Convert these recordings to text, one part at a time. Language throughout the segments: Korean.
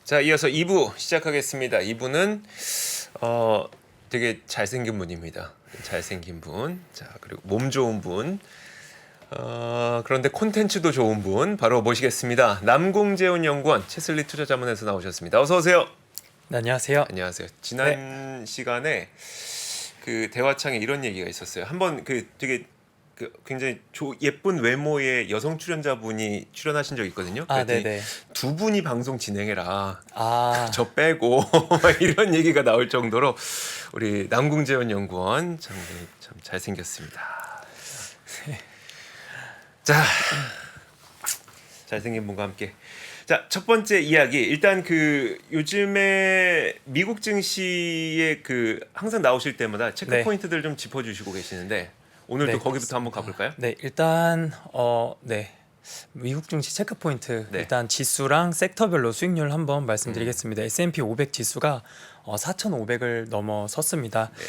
자, 이어서 2부 시작하겠습니다. 2부는 되게 잘생긴 분입니다. 잘생긴 분. 자, 그리고 몸 좋은 분. 그런데 콘텐츠도 좋은 분 바로 모시겠습니다. 남궁재훈 연구원 채슬리 투자자문에서 나오셨습니다. 어서 오세요. 네, 안녕하세요. 안녕하세요. 지난 시간에 그 대화창에 이런 얘기가 있었어요. 한번 되게 굉장히 예쁜 외모의 여성 출연자분이 출연하신 적이 있거든요. 네네. 두 분이 방송 진행해라. 저 빼고 막 이런 얘기가 나올 정도로 우리 남궁재원 연구원 참 잘생겼습니다. 자, 잘생긴 분과 함께. 자, 첫 번째 이야기. 일단 요즘에 미국 증시에 항상 나오실 때마다 체크 네. 포인트들 좀 짚어주시고 계시는데 오늘도 네, 거기부터 한번 가볼까요? 네, 일단 미국 증시 체크 포인트 네. 일단 지수랑 섹터별로 수익률 한번 말씀드리겠습니다. S&P 500 지수가 4,500을 넘어섰습니다. 네.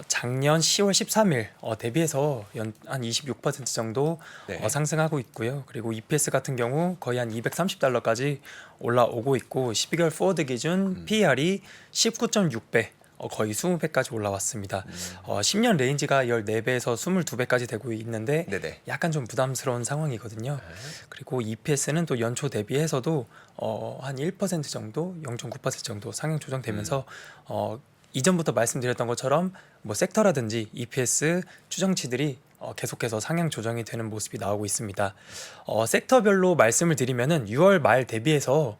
작년 10월 13일 대비해서 한 26% 정도 네. 상승하고 있고요. 그리고 EPS 같은 경우 거의 한 230달러까지 올라오고 있고 12개월 포워드 기준 PER이 19.6배 거의 20배까지 올라왔습니다. 10년 레인지가 14배에서 22배까지 되고 있는데 네네. 약간 좀 부담스러운 상황이거든요. 그리고 EPS는 또 연초 대비해서도 한 1% 정도, 0.9% 정도 상향 조정되면서 이전부터 말씀드렸던 것처럼 뭐 섹터라든지 EPS 추정치들이 계속해서 상향 조정이 되는 모습이 나오고 있습니다. 섹터별로 말씀을 드리면은 6월 말 대비해서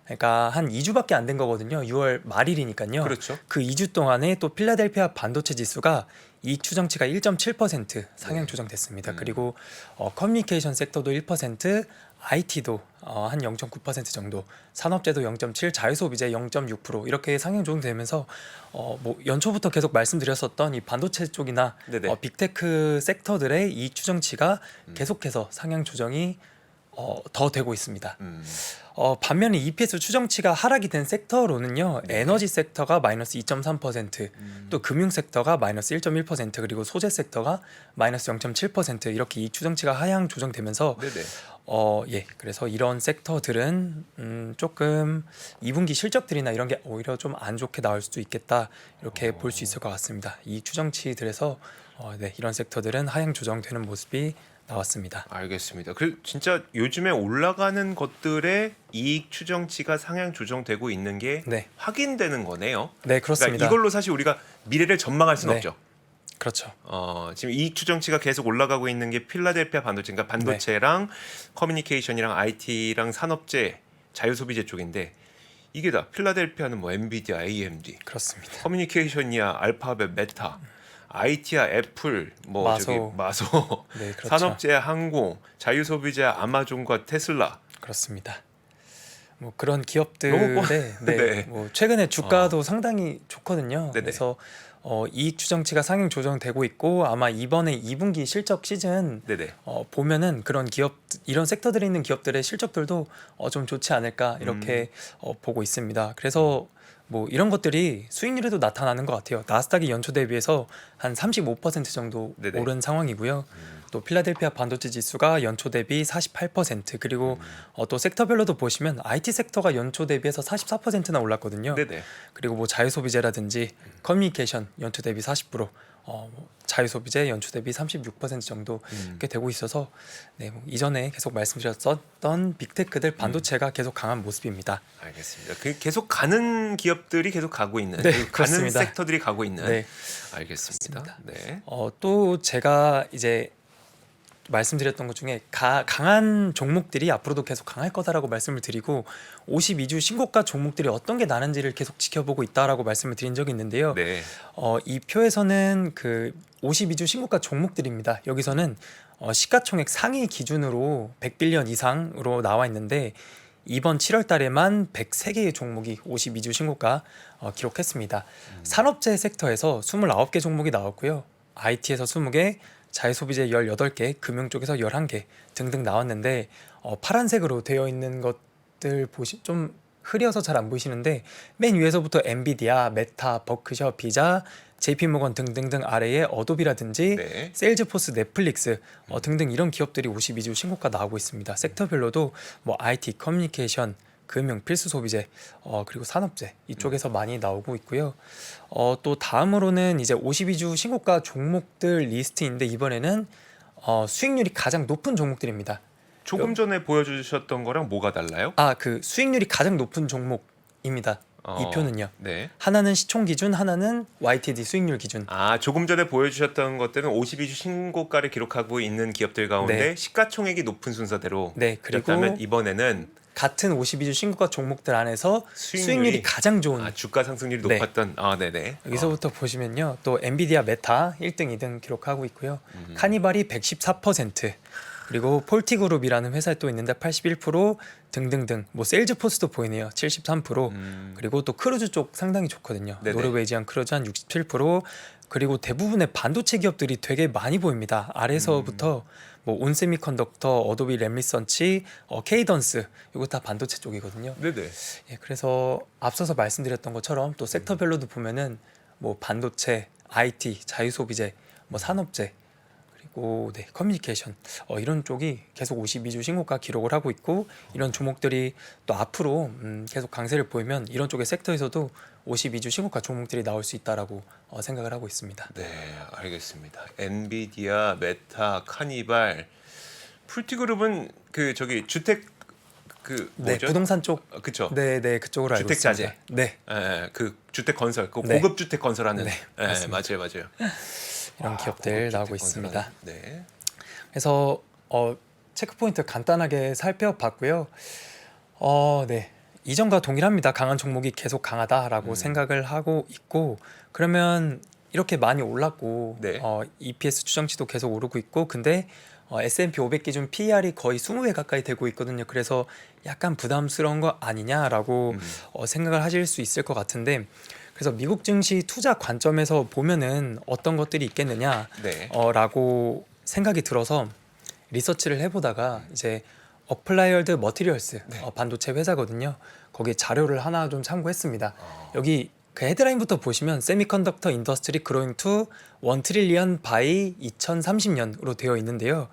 그러니까 한 2주밖에 안 된 거거든요. 6월 말일이니까요. 그렇죠. 그 2주 동안에 또 필라델피아 반도체 지수가 이익 추정치가 1.7% 상향 조정됐습니다. 그리고 커뮤니케이션 섹터도 1%, IT도 한 0.9% 정도, 산업재도 0.7, 자유소비재 0.6% 이렇게 상향 조정되면서 뭐 연초부터 계속 말씀드렸었던 이 반도체 쪽이나 빅테크 섹터들의 이익 추정치가 계속해서 상향 조정이 더 되고 있습니다. 반면에 EPS 추정치가 하락이 된 섹터로는요. 에너지 sek터가 마이너스 2.3%, 또 금융 섹터가 마이너스 1.1%, 그리고 소재 섹터가 마이너스 0.7% 이렇게 이익 추정치가 하향 조정되면서 그래서 이런 섹터들은 조금 2분기 실적들이나 이런 게 오히려 좀 안 좋게 나올 수도 있겠다 이렇게 볼 수 있을 것 같습니다. 이익 추정치들에서 이런 섹터들은 하향 조정되는 모습이 나왔습니다. 알겠습니다. 진짜 요즘에 올라가는 것들의 이익 추정치가 상향 조정되고 있는 게 확인되는 거네요. 네, 그렇습니다. 그러니까 이걸로 사실 우리가 미래를 전망할 수는 없죠. 그렇죠. 지금 이익 추정치가 계속 올라가고 있는 게 필라델피아 반도체, 그러니까 반도체랑 커뮤니케이션이랑 IT랑 산업재, 자유소비재 쪽인데 이게 다 필라델피아는 뭐 엔비디아, AMD, 그렇습니다. 커뮤니케이션이야 알파벳, 메타, IT야 애플, 마소, 네, 그렇죠. 산업재야 항공, 자유소비재야 아마존과 테슬라. 그렇습니다. 뭐 그런 기업들의 뭐 최근에 주가도 상당히 좋거든요. 그래서 이익 추정치가 상향 조정되고 있고 아마 이번에 2분기 실적 시즌 보면은 그런 기업 이런 섹터들에 있는 기업들의 실적들도 좀 좋지 않을까 이렇게 보고 있습니다. 그래서 뭐 이런 것들이 수익률에도 나타나는 것 같아요. 나스닥이 연초 대비해서 한 35% 정도 오른 상황이고요. 또 필라델피아 반도체 지수가 연초 대비 48%, 그리고 또 섹터별로도 보시면 IT 섹터가 연초 대비해서 44%나 올랐거든요. 그리고 뭐 자유소비재라든지 커뮤니케이션 연초 대비 40%, 자유소비재 연초 대비 36% 정도 이렇게 되고 있어서 뭐 이전에 계속 말씀드렸던 빅테크들 반도체가 계속 강한 모습입니다. 알겠습니다. 계속 가는 기업들이 계속 가고 있는, 가는 섹터들이 가고 있는. 알겠습니다. 또 제가 이제 말씀드렸던 것 중에 강한 종목들이 앞으로도 계속 강할 거다라고 말씀을 드리고 52주 신고가 종목들이 어떤 게 나는지를 계속 지켜보고 있다라고 말씀을 드린 적이 있는데요. 이 표에서는 52주 신고가 종목들입니다. 여기서는 시가총액 상위 기준으로 100빌리언 이상으로 나와 있는데 이번 7월 달에만 103개의 종목이 52주 신고가 기록했습니다. 산업재 섹터에서 29개 종목이 나왔고요. IT에서 20개, 자유소비재 18개, 금융 쪽에서 11개 등등 나왔는데 파란색으로 되어 있는 것들 좀 흐려서 잘 안 보이시는데 맨 위에서부터 엔비디아, 메타, 버크셔, 비자, JP모건 등등등 아래에 어도비라든지 세일즈포스, 넷플릭스 등등 이런 기업들이 52주 신고가 나오고 있습니다. 섹터별로도 뭐 IT, 커뮤니케이션, 금융, 필수 소비재, 그리고 산업재 이쪽에서 많이 나오고 있고요. 또 다음으로는 이제 52주 신고가 종목들 리스트인데 이번에는 수익률이 가장 높은 종목들입니다. 조금 전에 보여주셨던 거랑 뭐가 달라요? 그 수익률이 가장 높은 종목입니다. 이 표는요. 네. 하나는 시총 기준, 하나는 YTD 수익률 기준. 조금 전에 보여주셨던 것들은 52주 신고가를 기록하고 있는 기업들 가운데 네. 시가총액이 높은 순서대로 네, 그리고 그렇다면 이번에는 같은 52주 신고가 종목들 안에서 수익률이 수익률이 가장 좋은 주가 상승률이 네. 높았던 네네. 여기서부터 보시면요. 또 엔비디아, 메타 1등, 2등 기록하고 있고요. 카니발이 114%, 그리고 폴티그룹이라는 회사에 또 있는데 81% 등등등. 뭐 세일즈포스도 보이네요. 73%. 그리고 또 크루즈 쪽 상당히 좋거든요. 네네. 노르웨이지안 크루즈 한 67%. 그리고 대부분의 반도체 기업들이 되게 많이 보입니다. 아래서부터 뭐 온세미컨덕터, 어도비 랩리선치, 케이던스 이거 다 반도체 쪽이거든요. 네네. 예, 그래서 앞서서 말씀드렸던 것처럼 또 섹터별로도 보면은 뭐 반도체, IT, 자유소비재, 뭐 산업재, 그리고 커뮤니케이션 이런 쪽이 계속 52주 신고가 기록을 하고 있고, 이런 종목들이 또 앞으로 계속 강세를 보이면 이런 쪽의 섹터에서도 52주 신고가 종목들이 나올 수 있다라고 생각을 하고 있습니다. 네, 알겠습니다. 엔비디아, 메타, 카니발, 풀티그룹은 그 저기 주택 네, 뭐죠? 부동산 쪽. 그쵸. 네, 그쪽으로 알고 주택자재. 있습니다. 네, 그 주택 건설, 그 네. 고급 주택 건설하는. 네, 맞습니다. 맞아요. 이런 기업들 고급 나오고 주택 있습니다. 건설하는. 네. 그래서 체크 포인트 간단하게 살펴봤고요. 네. 이전과 동일합니다. 강한 종목이 계속 강하다라고 생각을 하고 있고, 그러면 이렇게 많이 올랐고 네. EPS 추정치도 계속 오르고 있고, 근데 S&P 500 기준 PER이 거의 20배 가까이 되고 있거든요. 그래서 약간 부담스러운 거 아니냐라고 생각을 하실 수 있을 것 같은데, 그래서 미국 증시 투자 관점에서 보면은 어떤 것들이 있겠느냐 네. 라고 생각이 들어서 리서치를 해보다가 이제 어플라이어드 머티리얼스 반도체 회사거든요. 거기 자료를 하나 좀 참고했습니다. 여기 그 헤드라인부터 보시면 세미컨덕터 인더스트리 그로잉 투 1 트릴리언 바이 2030년으로 되어 있는데요.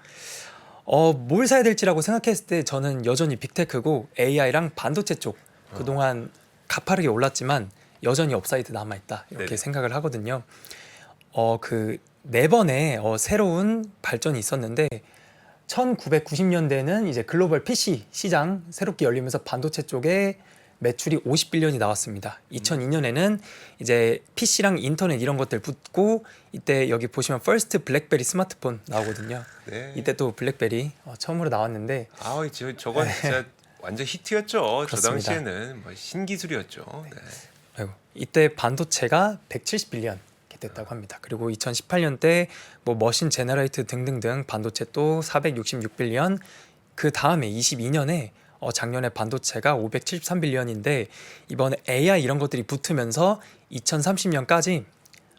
뭘 사야 될지라고 생각했을 때 저는 여전히 빅테크고 AI랑 반도체 쪽 그동안 가파르게 올랐지만 여전히 업사이드 남아있다 이렇게 네네. 생각을 하거든요. 그 네 번의 새로운 발전이 있었는데, 1990년대는 이제 글로벌 PC 시장 새롭게 열리면서 반도체 쪽에 매출이 50빌리언이 나왔습니다. 2002년에는 이제 PC랑 인터넷 이런 것들 붙고, 이때 여기 보시면 퍼스트 블랙베리 스마트폰 나오거든요. 네. 이때 또 블랙베리 처음으로 나왔는데, 저건 진짜 완전 히트였죠. 저 그렇습니다. 당시에는 뭐 신기술이었죠. 네. 이때 반도체가 170빌리언 됐다고 합니다. 그리고 2018년 때 뭐 머신 제너레이트 등등등 반도체 또 466빌리언, 그 다음에 22년에 작년에 반도체가 573빌리언인데 이번에 AI 이런 것들이 붙으면서 2030년까지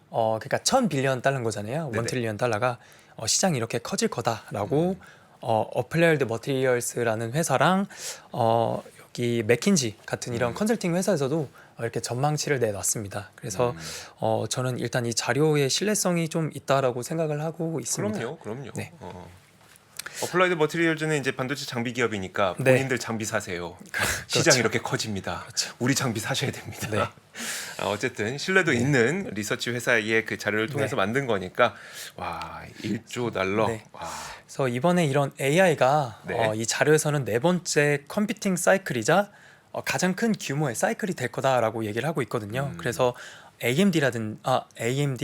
그러니까 1000빌리언 달러인 거잖아요. 네네. 1 트릴리언 달러가 시장이 이렇게 커질 거다라고 어플라이드 머티리얼스라는 회사랑 여기 맥킨지 같은 이런 컨설팅 회사에서도 이렇게 전망치를 내놨습니다. 그래서 저는 일단 이 자료의 신뢰성이 좀 있다라고 생각을 하고 있습니다. 그럼요. 네. 어플라이드 머티리얼즈는 이제 반도체 장비 기업이니까 네. 본인들 장비 사세요. 시장이 이렇게 커집니다. 그렇죠. 우리 장비 사셔야 됩니다. 네. 어쨌든 신뢰도 있는 리서치 회사의 그 자료를 통해서 네. 만든 거니까 1조 달러. 네. 그래서 이번에 이런 AI가 네. 이 자료에서는 네 번째 컴퓨팅 사이클이자 가장 큰 규모의 사이클이 될 거다라고 얘기를 하고 있거든요. 그래서 AMD,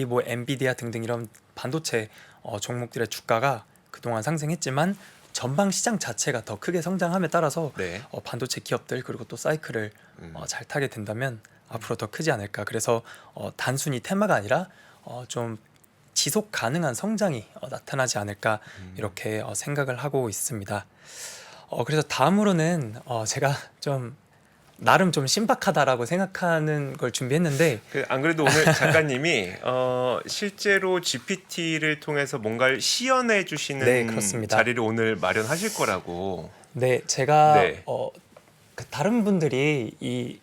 뭐 엔비디아 등등 이런 반도체 종목들의 주가가 그동안 상승했지만 전방 시장 자체가 더 크게 성장함에 따라서 네. 반도체 기업들 그리고 또 사이클을 잘 타게 된다면 앞으로 더 크지 않을까. 그래서 단순히 테마가 아니라 좀 지속 가능한 성장이 나타나지 않을까 이렇게 생각을 하고 있습니다. 그래서 다음으로는 제가 좀 나름 좀 신박하다라고 생각하는 걸 준비했는데, 안 그래도 오늘 작가님이 실제로 GPT를 통해서 뭔가를 시연해 주시는 네, 그렇습니다. 자리를 오늘 마련하실 거라고. 네, 제가 네. 그 다른 분들이 이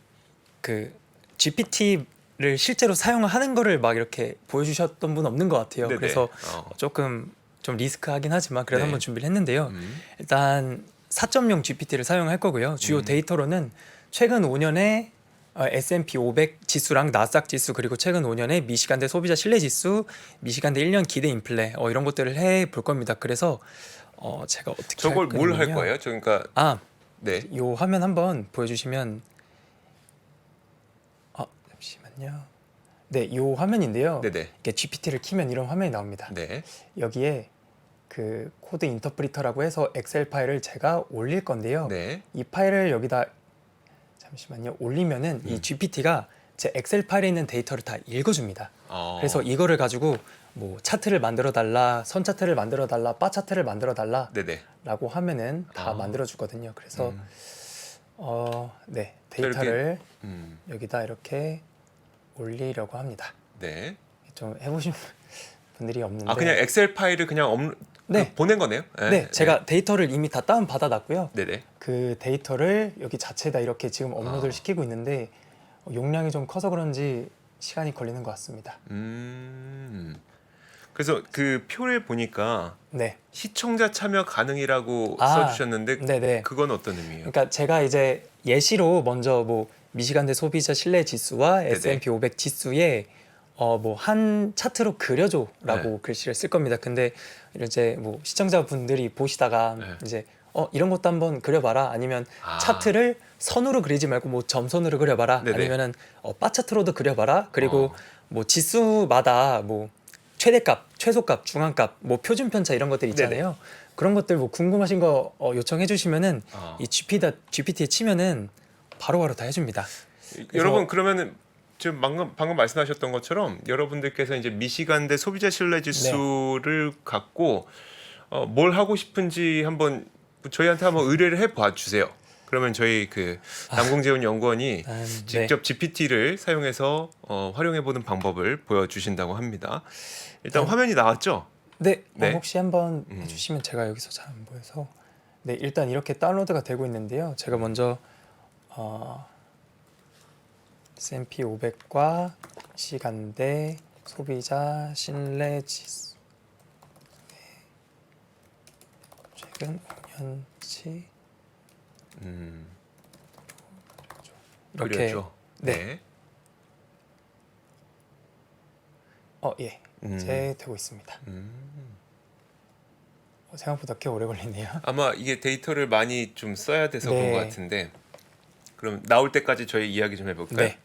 그 GPT를 실제로 사용하는 거를 막 이렇게 보여주셨던 분 없는 것 같아요. 네네. 그래서 조금 좀 리스크하긴 하지만 그래도 네. 한번 준비를 했는데요. 일단 4.0 GPT를 사용할 거고요. 주요 데이터로는 최근 5년의 S&P 500 지수랑 나스닥 지수 그리고 최근 5년의 미시간대 소비자 신뢰 지수, 미시간대 1년 기대 인플레 이런 것들을 해 볼 겁니다. 그래서 제가 어떻게 저걸 할 뭘 할 거냐면요. 거예요? 저 그러니까 네. 요 화면 한번 보여주시면 잠시만요. 네, 요 화면인데요. 네네. 이렇게 GPT를 키면 이런 화면이 나옵니다. 네. 여기에 그 코드 인터프리터라고 해서 엑셀 파일을 제가 올릴 건데요. 네. 이 파일을 여기다 잠시만요. 올리면은 이 GPT가 제 엑셀 파일에 있는 데이터를 다 읽어줍니다. 그래서 이거를 가지고 뭐 차트를 만들어 달라, 선 차트를 만들어 달라, 바 차트를 만들어 달라라고 네네. 하면은 다 만들어 주거든요. 그래서 네, 이렇게, 데이터를 음. 여기다 이렇게 올리려고 합니다. 네. 좀 해보신 분들이 없는데. 그냥 엑셀 파일을 그냥 네. 보낸 거네요? 네, 제가 데이터를 이미 다 다운 받아 놨고요. 네네. 그 데이터를 여기 자체에다 이렇게 지금 업로드를 시키고 있는데 용량이 좀 커서 그런지 시간이 걸리는 것 같습니다. 그래서 그 표를 보니까 네. 시청자 참여 가능이라고 아, 써주셨는데 네네. 그건 어떤 의미예요? 그러니까 제가 이제 예시로 먼저 뭐 미시간대 소비자 신뢰 지수와 S&P 500 지수에 뭐 한 차트로 그려줘라고 글씨를 쓸 겁니다. 근데 이제 뭐 시청자분들이 보시다가 이제 이런 것도 한번 그려봐라, 아니면 차트를 선으로 그리지 말고 뭐 점선으로 그려봐라, 네네. 아니면은 바 차트로도 그려봐라. 그리고 뭐 지수마다 뭐 최대값, 최소값, 중앙값, 뭐 표준 편차 이런 것들 있잖아요. 그런 것들 뭐 궁금하신 거 요청해 주시면은 이 GPT에 치면은 바로바로 다 해줍니다. 여러분 그러면은 지금 방금 말씀하셨던 것처럼 여러분들께서 이제 미시간대 소비자 신뢰 지수를 갖고 뭘 하고 싶은지 한번 저희한테 한번 의뢰를 해 봐 주세요. 그러면 저희 그 남궁재훈 연구원이 직접 GPT를 사용해서 활용해 보는 방법을 보여주신다고 합니다. 일단 화면이 나왔죠? 네, 네. 혹시 한번 해주시면 제가 여기서 잘 안 보여서. 네, 일단 이렇게 다운로드가 되고 있는데요. 제가 먼저 S&P 500과 시간대 소비자 신뢰 지수 최근 5년치 이렇게 그렸죠. 네. 예. 이제 되고 있습니다. 생각보다 꽤 오래 걸리네요. 아마 이게 데이터를 많이 좀 써야 돼서 네. 그런 것 같은데 그럼 나올 때까지 저희 이야기 좀 해볼까요? 네.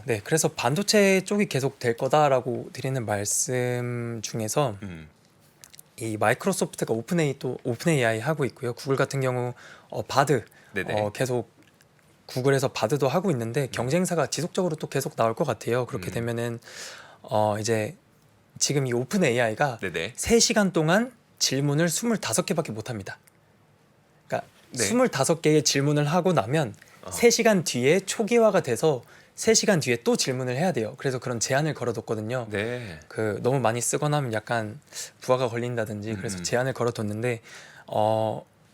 네. 그래서 반도체 쪽이 계속 될 거다라고 드리는 말씀 중에서 이 마이크로소프트가 오픈AI 하고 있고요. 구글 같은 경우 바드 계속 구글에서 바드도 하고 있는데 경쟁사가 지속적으로 또 계속 나올 것 같아요. 그렇게 되면은 이제 지금 이 오픈AI가 3시간 동안 질문을 25개밖에 못 합니다. 그러니까 25개의 질문을 하고 나면 3시간 뒤에 초기화가 돼서 3시간 뒤에 또 질문을 해야 돼요. 그래서 그런 제한을 걸어뒀거든요. 네. 그 너무 많이 쓰거나 하면 약간 부하가 걸린다든지 그래서 제한을 걸어뒀는데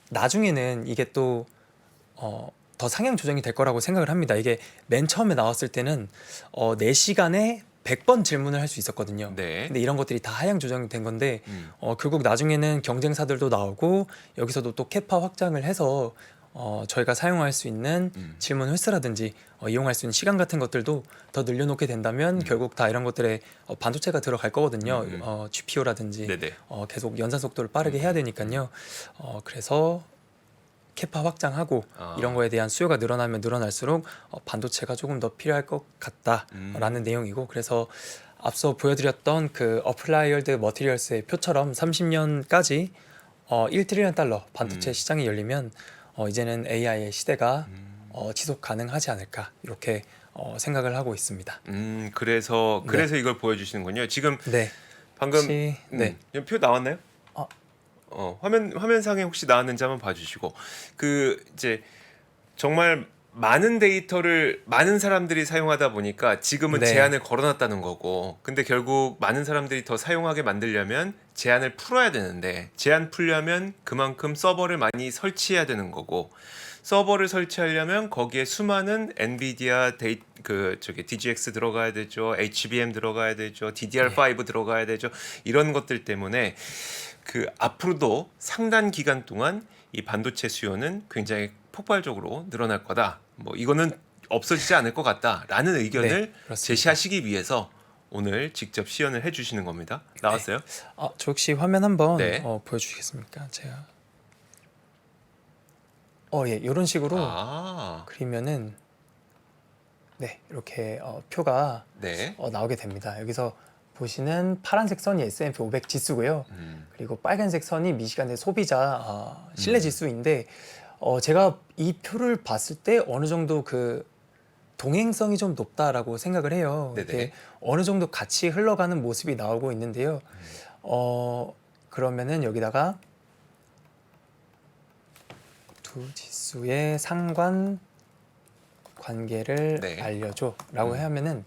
나중에는 이게 또 더 상향 조정이 될 거라고 생각을 합니다. 이게 맨 처음에 나왔을 때는 4시간에 100번 질문을 할 수 있었거든요. 근데 이런 것들이 다 하향 조정이 된 건데 결국 나중에는 경쟁사들도 나오고 여기서도 또 캐파 확장을 해서 저희가 사용할 수 있는 질문 횟수라든지 이용할 수 있는 시간 같은 것들도 더 늘려놓게 된다면 결국 다 이런 것들에 반도체가 들어갈 거거든요. GPU라든지 계속 연산 속도를 빠르게 해야 되니까요. 그래서 캐파 확장하고 이런 거에 대한 수요가 늘어나면 늘어날수록 반도체가 조금 더 필요할 것 같다라는 내용이고, 그래서 앞서 보여드렸던 그 어플라이어드 머티리얼스의 표처럼 30년까지 1트리언 달러 반도체 시장이 열리면 이제는 AI의 시대가 지속 가능하지 않을까 이렇게 생각을 하고 있습니다. 그래서 이걸 보여주시는군요. 지금 방금 표 나왔나요? 화면상에 혹시 나왔는지 한번 봐주시고 그 이제 정말 많은 데이터를 많은 사람들이 사용하다 보니까 지금은 제한을 걸어놨다는 거고, 근데 결국 많은 사람들이 더 사용하게 만들려면 제한을 풀어야 되는데 제한 풀려면 그만큼 서버를 많이 설치해야 되는 거고, 서버를 설치하려면 거기에 수많은 엔비디아 DGX 들어가야 되죠, HBM 들어가야 되죠, DDR5 들어가야 되죠. 이런 것들 때문에 그 앞으로도 상당 기간 동안 이 반도체 수요는 굉장히 폭발적으로 늘어날 거다. 뭐 이거는 없어지지 않을 것 같다라는 의견을 네, 그렇습니다. 제시하시기 위해서 오늘 직접 시연을 해주시는 겁니다. 나왔어요? 저 혹시 화면 한번 네. 보여주시겠습니까? 제가 예, 이런 식으로 아, 그리면은 네, 이렇게 표가 네. 나오게 됩니다. 여기서 보시는 파란색 선이 S&P 500 지수고요. 그리고 빨간색 선이 미시간의 소비자 신뢰 지수인데 제가 이 표를 봤을 때 어느 정도 그 동행성이 좀 높다라고 생각을 해요. 네네. 이게 어느 정도 같이 흘러가는 모습이 나오고 있는데요. 그러면은 여기다가 두 지수의 상관 관계를 네. 알려줘라고 하면은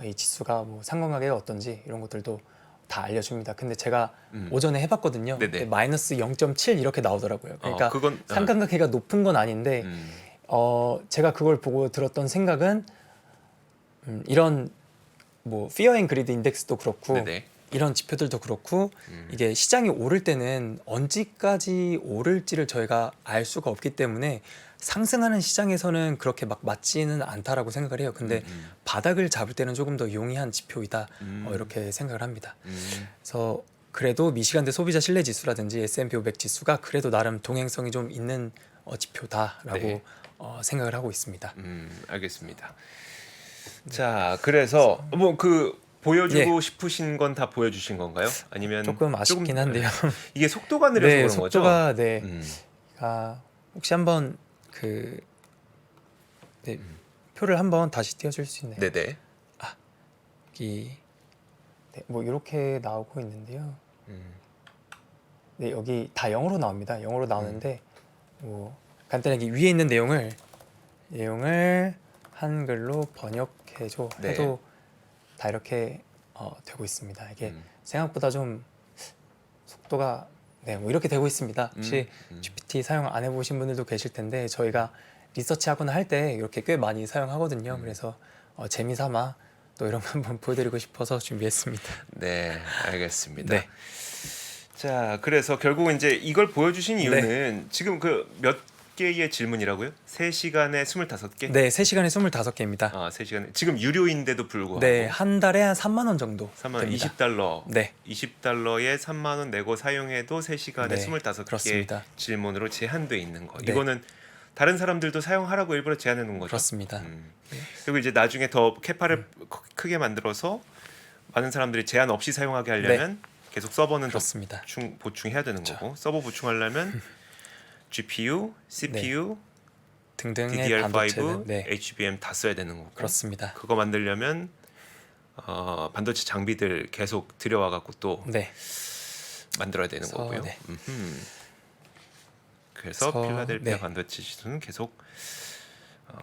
이 지수가 뭐 상관관계가 어떤지 이런 것들도 다 알려줍니다. 근데 제가 오전에 해봤거든요. 네네. 근데 마이너스 0.7 이렇게 나오더라고요. 그러니까 그건 상관관계가 높은 건 아닌데 제가 그걸 보고 들었던 생각은 이런 뭐 Fear and Greed 인덱스도 그렇고 네네. 이런 지표들도 그렇고 이게 시장이 오를 때는 언제까지 오를지를 저희가 알 수가 없기 때문에 상승하는 시장에서는 그렇게 막 맞지는 않다라고 생각을 해요. 근데 바닥을 잡을 때는 조금 더 용이한 지표이다 이렇게 생각을 합니다. 그래서 그래도 미시간대 소비자 신뢰 지수라든지 S&P 500 지수가 그래도 나름 동행성이 좀 있는 지표다라고 네. 생각을 하고 있습니다. 알겠습니다. 자, 그래서 뭐 그 보여주고 예. 싶으신 건 다 보여주신 건가요? 아니면 조금 아쉽긴 한데요. 이게 속도가 느려서 네, 그런 거죠? 속도가 네. 음. 혹시 한번 표를 한번 다시 띄워줄 수 있나요? 네네. 여기 뭐 이렇게 나오고 있는데요. 네, 여기 다 영어로 나옵니다. 영어로 나오는데 뭐 간단하게 위에 있는 내용을 한글로 번역해줘 네. 해도 다 이렇게 되고 있습니다. 이게 생각보다 좀 속도가 뭐 이렇게 되고 있습니다. 혹시 GPT 사용 안 해보신 분들도 계실 텐데 저희가 리서치하거나 할 때 이렇게 꽤 많이 사용하거든요. 그래서 재미삼아 또 이런 거 한번 보여드리고 싶어서 준비했습니다. 네, 알겠습니다. 네. 자, 그래서 결국은 이제 이걸 보여주신 이유는 지금 그 몇 개의 질문이라고요? 3시간에 25개? 네, 3시간에 25개입니다. 3시간에 지금 유료인데도 불구하고 네, 한 달에 한 3만 원 정도 3만 원, 됩니다. 20달러. 네. 20달러에 3만 원 내고 사용해도 3시간에 네, 25개 그렇습니다. 질문으로 제한돼 있는 거. 네. 이거는 다른 사람들도 사용하라고 일부러 제한해 놓은 거죠. 그렇습니다. 그리고 이제 나중에 더 캐파를 크게 만들어서 많은 사람들이 제한 없이 사용하게 하려면 계속 서버는 더 그렇습니다. 보충해야 되는 거고, 서버 보충하려면 GPU, CPU, 등등의 DDR5, 반도체는 HBM 다 써야 되는 거고. 그렇습니다. 그거 만들려면 반도체 장비들 계속 들여와 갖고 또 네. 만들어야 되는 그래서, 거고요. 네. 그래서 그래서, 필라델피아 네. 반도체 지수는 계속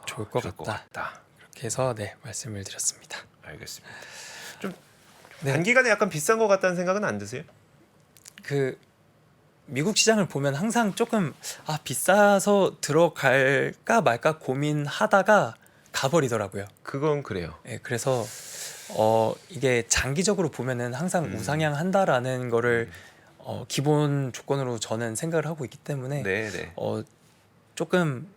좋을 것 같다. 그렇게 해서 말씀을 드렸습니다. 알겠습니다. 좀 네. 단기간에 약간 비싼 것 같다는 생각은 안 드세요? 미국 시장을 보면 항상 조금 비싸서 들어갈까 말까 고민하다가 가버리더라고요. 그건 그래요. 네, 그래서 이게 장기적으로 보면은 항상 우상향한다라는 거를 기본 조건으로 저는 생각을 하고 있기 때문에 네. 조금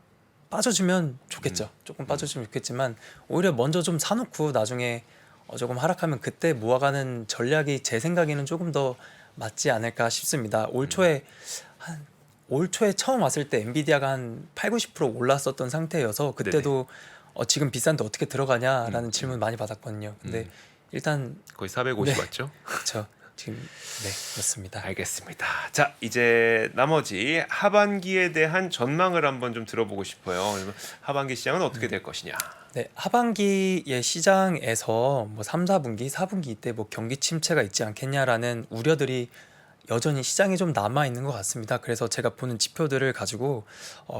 빠져주면 좋겠죠. 조금 빠져주면 좋겠지만 오히려 먼저 좀 사놓고 나중에 조금 하락하면 그때 모아가는 전략이 제 생각에는 조금 더 맞지 않을까 싶습니다. 올 초에 처음 왔을 때 엔비디아가 한 8-90% 올랐었던 상태여서 그때도 지금 비싼데 어떻게 들어가냐라는 질문 많이 받았거든요. 근데 일단 거의 450 네. 맞죠? 그렇죠. 지금 그렇습니다. 알겠습니다. 자, 이제 나머지 하반기에 대한 전망을 한번 좀 들어보고 싶어요. 하반기 시장은 어떻게 될 것이냐? 네, 하반기의 시장에서 뭐 3, 4분기, 4분기 이때 뭐 경기 침체가 있지 않겠냐라는 우려들이 여전히 시장에 좀 남아 있는 것 같습니다. 그래서 제가 보는 지표들을 가지고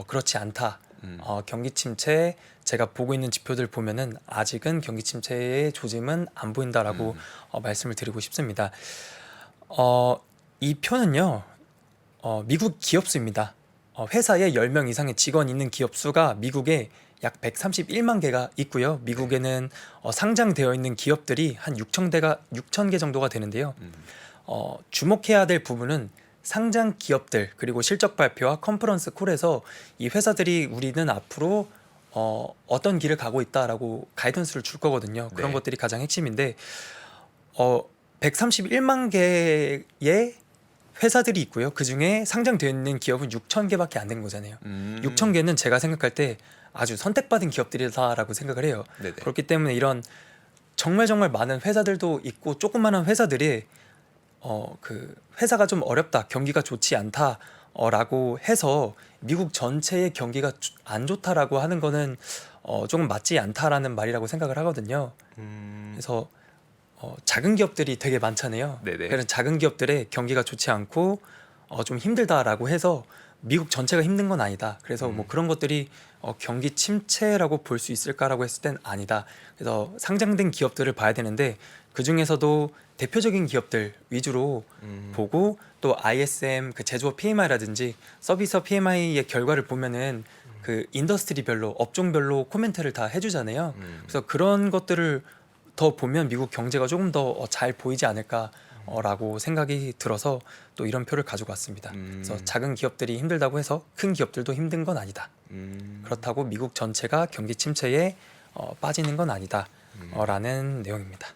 그렇지 않다. 경기 침체 제가 보고 있는 지표들 보면은 아직은 경기 침체의 조짐은 안 보인다라고 말씀을 드리고 싶습니다. 이 표는요, 미국 기업수입니다. 회사에 10명 이상의 직원 있는 기업 수가 미국에 약 131만 개가 있고요. 미국에는 상장되어 있는 기업들이 한 6천 개 정도가 되는데요. 주목해야 될 부분은 상장 기업들 그리고 실적 발표와 컨퍼런스 콜에서 이 회사들이 우리는 앞으로 어떤 길을 가고 있다라고 가이던스를 줄 거거든요. 그런 네. 것들이 가장 핵심인데 131만 개의 회사들이 있고요. 그 중에 상장되어 있는 기업은 6천 개밖에 안 된 거잖아요. 6천 개는 제가 생각할 때 아주 선택받은 기업들이다라고 생각을 해요. 네네. 그렇기 때문에 이런 정말 많은 회사들도 있고 조그마한 회사들이 그 회사가 좀 어렵다, 경기가 좋지 않다라고 해서 미국 전체의 경기가 안 좋다라고 하는 거는 조금 맞지 않다라는 말이라고 생각을 하거든요. 그래서 작은 기업들이 되게 많잖아요. 네네. 그래서 작은 기업들의 경기가 좋지 않고 좀 힘들다라고 해서 미국 전체가 힘든 건 아니다. 그래서 뭐 그런 것들이 경기 침체라고 볼 수 있을까라고 했을 땐 아니다. 그래서 상장된 기업들을 봐야 되는데 그 중에서도 대표적인 기업들 위주로 보고 또 ISM 그 제조업 PMI라든지 서비스업 PMI의 결과를 보면은 그 인더스트리별로 업종별로 코멘트를 다 해주잖아요. 그래서 그런 것들을 더 보면 미국 경제가 조금 더 잘 보이지 않을까라고 생각이 들어서 또 이런 표를 가지고 왔습니다. 그래서 작은 기업들이 힘들다고 해서 큰 기업들도 힘든 건 아니다. 그렇다고 미국 전체가 경기 침체에 빠지는 건 아니다. 라는 내용입니다.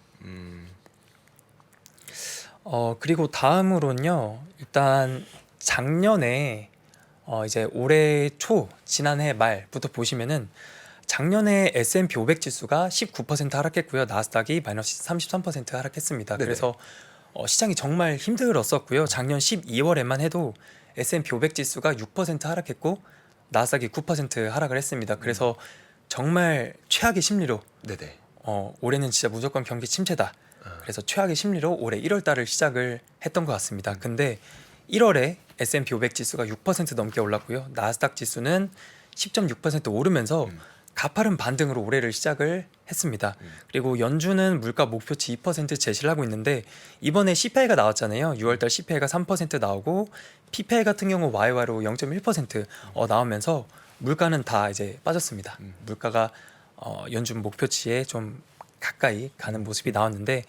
그리고 다음으로는요. 일단 작년에 이제 올해 초 지난해 말부터 보시면은 작년에 S&P 500 지수가 19% 하락했고요. 나스닥이 마이너스 33% 하락했습니다. 네네. 그래서 시장이 정말 힘들었었고요. 작년 12월에만 해도 S&P 500 지수가 6% 하락했고 나스닥이 9% 하락을 했습니다. 그래서 정말 최악의 심리로 네네. 올해는 진짜 무조건 경기 침체다. 그래서 최악의 심리로 올해 1월 달을 시작을 했던 것 같습니다. 근데 1월에 S&P 500 지수가 6% 넘게 올랐고요. 나스닥 지수는 10.6% 오르면서 가파른 반등으로 올해를 시작을 했습니다. 그리고 연준은 물가 목표치 2% 제시를 하고 있는데 이번에 CPI가 나왔잖아요. 6월달 CPI가 3% 나오고 PPI 같은 경우 YY로 0.1% 나오면서 물가는 다 이제 빠졌습니다. 물가가 연준 목표치에 좀 가까이 가는 모습이 나왔는데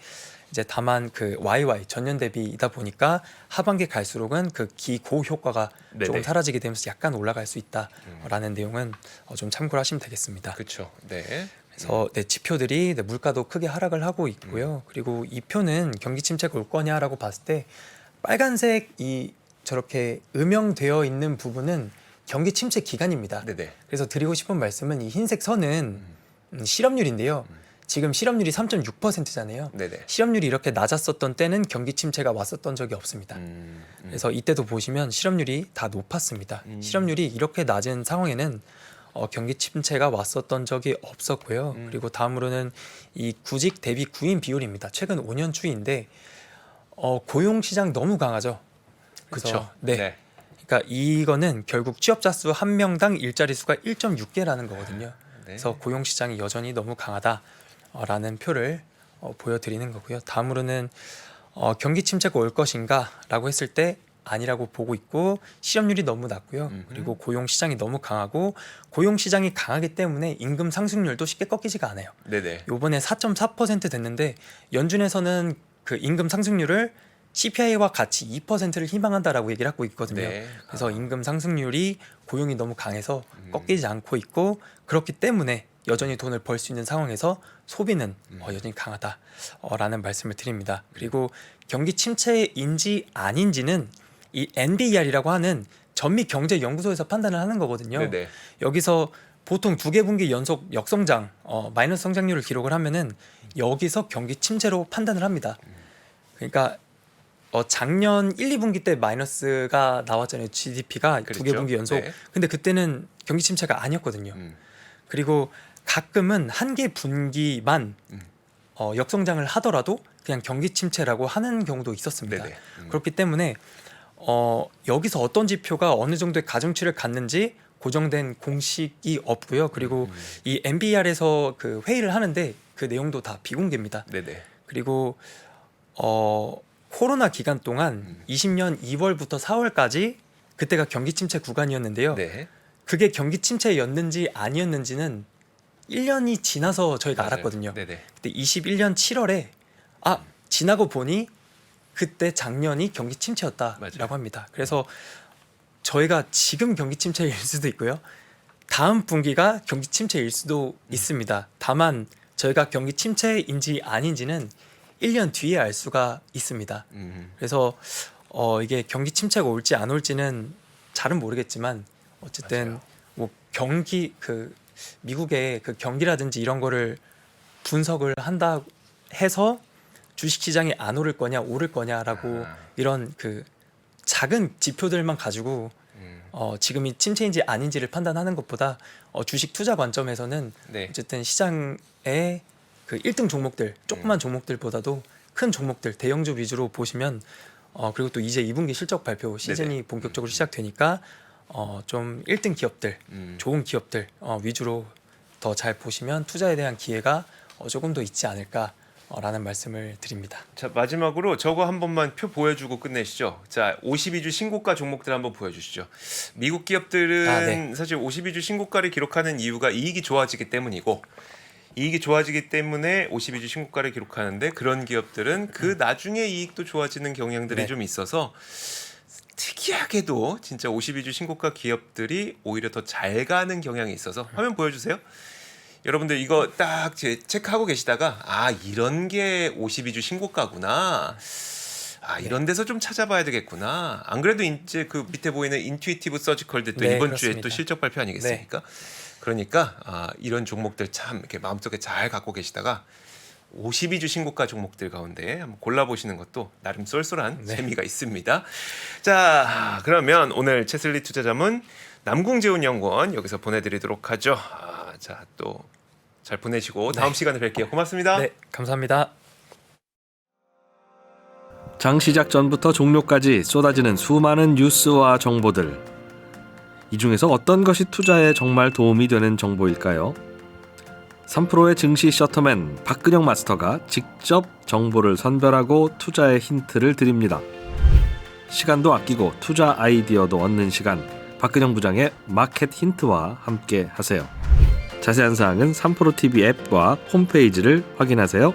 이제 다만 그 YY 전년 대비이다 보니까 하반기 갈수록은 그 기고 효과가 네네. 조금 사라지게 되면서 약간 올라갈 수 있다라는 내용은 좀 참고를 하시면 되겠습니다. 그렇죠. 네. 그래서 지표들이 물가도 크게 하락을 하고 있고요. 그리고 이 표는 경기 침체가 올 거냐라고 봤을 때 빨간색이 저렇게 음영되어 있는 부분은 경기 침체 기간입니다. 네네. 그래서 드리고 싶은 말씀은 이 흰색 선은 실업률인데요. 지금 실업률이 3.6%잖아요. 네네. 실업률이 이렇게 낮았었던 때는 경기 침체가 왔었던 적이 없습니다. 그래서 이때도 보시면 실업률이 다 높았습니다. 실업률이 이렇게 낮은 상황에는 경기 침체가 왔었던 적이 없었고요. 그리고 다음으로는 이 구직 대비 구인 비율입니다. 최근 5년 추이인데 고용 시장 너무 강하죠. 그래서 그렇죠. 네. 그러니까 이거는 결국 취업자 수 한 명당 일자리 수가 1.6개라는 거거든요. 네. 그래서 고용 시장이 여전히 너무 강하다라는 표를 보여드리는 거고요. 다음으로는 경기 침체가 올 것인가라고 했을 때 아니라고 보고 있고 실업률이 너무 낮고요. 그리고 고용 시장이 너무 강하고 고용 시장이 강하기 때문에 임금 상승률도 쉽게 꺾이지가 않아요. 네네. 요번에 4.4% 됐는데 연준에서는 그 임금 상승률을 CPI와 같이 2%를 희망한다라고 얘기를 하고 있거든요. 네. 그래서 임금 상승률이 고용이 너무 강해서 꺾이지 않고 있고 그렇기 때문에 여전히 돈을 벌 수 있는 상황에서 소비는 여전히 강하다라는 말씀을 드립니다. 그리고 경기 침체인지 아닌지는 이 NBER이라고 하는 전미 경제 연구소에서 판단을 하는 거거든요. 네네. 여기서 보통 2개 분기 연속 역성장 마이너스 성장률을 기록을 하면은 여기서 경기 침체로 판단을 합니다. 그러니까 작년 1, 2분기 때 마이너스가 나왔잖아요. GDP가 2개 그랬죠. 분기 연속. 네. 근데 그때는 경기 침체가 아니었거든요. 그리고 가끔은 한 개 분기만 역성장을 하더라도 그냥 경기 침체라고 하는 경우도 있었습니다. 네네. 그렇기 때문에 여기서 어떤 지표가 어느 정도의 가중치를 갖는지 고정된 공식이 없고요. 그리고 이 NBER에서 그 회의를 하는데 그 내용도 다 비공개입니다. 네네. 그리고 코로나 기간 동안 20년 2월부터 4월까지 그때가 경기 침체 구간이었는데요. 네. 그게 경기 침체였는지 아니었는지는 1년이 지나서 저희가 맞아요. 알았거든요. 네네. 그때 21년 7월에 지나고 보니 그때 작년이 경기 침체였다라고 맞아요. 합니다. 그래서 저희가 지금 경기 침체일 수도 있고요. 다음 분기가 경기 침체일 수도 있습니다. 다만 저희가 경기 침체인지 아닌지는 1년 뒤에 알 수가 있습니다. 그래서 이게 경기 침체가 올지 안 올지는 잘은 모르겠지만 어쨌든 맞아요. 뭐 경기 그 미국의 그 경기라든지 이런 거를 분석을 한다 해서 주식 시장이 안 오를 거냐 오를 거냐라고 이런 그 작은 지표들만 가지고 지금이 침체인지 아닌지를 판단하는 것보다 주식 투자 관점에서는 네. 어쨌든 시장의 그 1등 종목들 조그만 종목들보다도 큰 종목들 대형주 위주로 보시면 그리고 또 이제 2분기 실적 발표 시즌이 네네. 본격적으로 시작되니까 좀 1등 기업들 좋은 기업들 위주로 더 잘 보시면 투자에 대한 기회가 조금 더 있지 않을까라는 말씀을 드립니다. 자, 마지막으로 저거 한 번만 표 보여주고 끝내시죠. 자, 52주 신고가 종목들 한번 보여주시죠. 미국 기업들은 네. 사실 52주 신고가를 기록하는 이유가 이익이 좋아지기 때문이고, 이익이 좋아지기 때문에 52주 신고가를 기록하는데, 그런 기업들은 그 나중에 이익도 좋아지는 경향들이 네. 좀 있어서 특이하게도 진짜 52주 신고가 기업들이 오히려 더 잘 가는 경향이 있어서, 화면 보여주세요. 여러분들 이거 딱 체크하고 계시다가 이런 게 52주 신고가구나. 이런 데서 좀 찾아봐야 되겠구나. 안 그래도 이제 그 밑에 보이는 인투이티브 서지컬도 또 네, 이번 주에 그렇습니다. 또 실적 발표 아니겠습니까? 그러니까 이런 종목들 참 이렇게 마음속에 잘 갖고 계시다가 52주 신고가 종목들 가운데 한번 골라보시는 것도 나름 쏠쏠한 네. 재미가 있습니다. 자, 그러면 오늘 채슬리 투자자문 남궁재훈연구원 여기서 보내드리도록 하죠. 자, 또 잘 보내시고 다음 시간에 뵐게요. 고맙습니다. 네, 감사합니다. 장 시작 전부터 종료까지 쏟아지는 수많은 뉴스와 정보들. 이 중에서 어떤 것이 투자에 정말 도움이 되는 정보일까요? 3프로의 증시 셔터맨 박근영 마스터가 직접 정보를 선별하고 투자의 힌트를 드립니다. 시간도 아끼고 투자 아이디어도 얻는 시간, 박근영 부장의 마켓 힌트와 함께 하세요. 자세한 사항은 3프로 TV 앱과 홈페이지를 확인하세요.